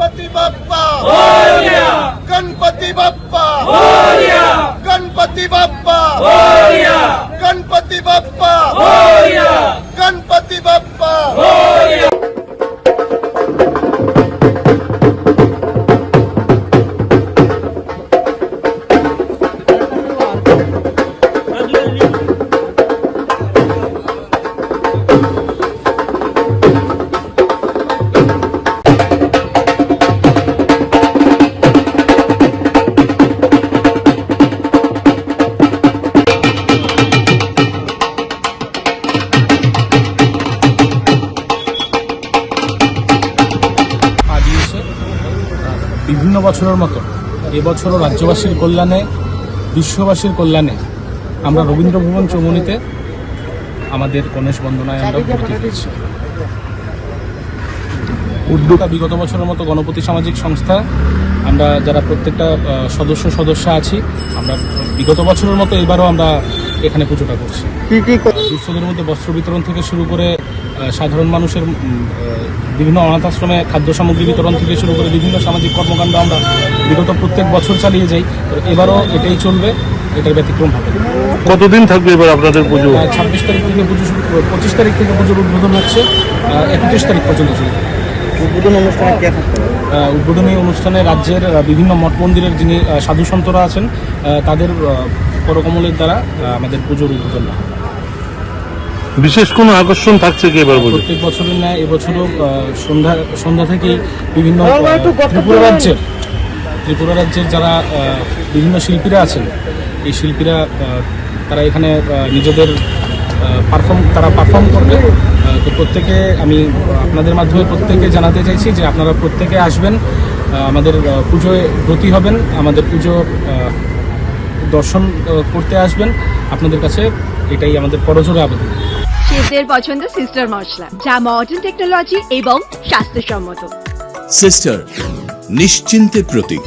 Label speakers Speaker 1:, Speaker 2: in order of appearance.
Speaker 1: गणपति बप्पा
Speaker 2: मोरया,
Speaker 1: गणपति बप्पा
Speaker 2: मोरया,
Speaker 1: गणपति बप्पा
Speaker 2: मोरया,
Speaker 1: गणपति बप्पा
Speaker 2: मोरया,
Speaker 1: गणपति बप्पा
Speaker 2: मोरया।
Speaker 3: বিভিন্ন বছরের মতো এবছরও রাজ্যবাসীর কল্যাণে বিশ্ববাসীর কল্যাণে আমরা রবীন্দ্র ভবন চৌমুহনীতে আমাদের গণেশ বন্দনায় আমরা ভর্তি হয়েছি। উদ্যোগটা বিগত বছরের মতো গণপতি সামাজিক সংস্থা আমরা যারা প্রত্যেকটা সদস্য আছি, আমরা বিগত বছরের মতো এবারও আমরা এখানে পুজোটা করছি। দুস্থদের মধ্যে বস্ত্র বিতরণ থেকে শুরু করে সাধারণ মানুষের বিভিন্ন অনাথ আশ্রমে খাদ্য সামগ্রী বিতরণ থেকে শুরু করে বিভিন্ন সামাজিক কর্মকাণ্ড আমরা বিগত প্রত্যেক বছর চালিয়ে যাই। এবারও এটাই চলবে, এটার ব্যতিক্রম হবে।
Speaker 4: কতদিন থাকবে এবার আপনাদের পুজো?
Speaker 3: 26 তারিখ থেকে পুজো শুরু, 25 তারিখ থেকে পুজোর উদ্বোধন হচ্ছে, 31 তারিখ পর্যন্ত চলবে। উদ্বোধনী অনুষ্ঠানে রাজ্যের বিভিন্ন মঠ মন্দিরের যিনি সাধু সন্তরা আছেন তাদের করকমলের দ্বারা আমাদের পুজোর উদ্বোধন হবে।
Speaker 4: বিশেষ কোনো আকর্ষণ থাকছে কি এবার?
Speaker 3: প্রত্যেক বছরের ন্যায় এবছরও সন্ধ্যা থেকেই বিভিন্ন ত্রিপুরা রাজ্যের যারা বিভিন্ন শিল্পীরা আছেন, এই শিল্পীরা তারা এখানে নিজেদের পারফর্ম করবে। তো প্রত্যেকে আমি আপনাদের মাধ্যমে প্রত্যেকে জানাতে চাইছি যে আপনারা প্রত্যেকে আসবেন, আমাদের পুজোয় ব্রতী হবেন, আমাদের পুজো দর্শন করতে আসবেন। আপনাদের কাছে এটাই আমাদের করজোড়ে আবেদন।
Speaker 5: শেফদের পছন্দ সিস্টার মশলা, যা মডার্ন টেকনোলজি এবং স্বাস্থ্যসম্মত।
Speaker 6: সিস্টার নিশ্চিন্তের প্রতীক।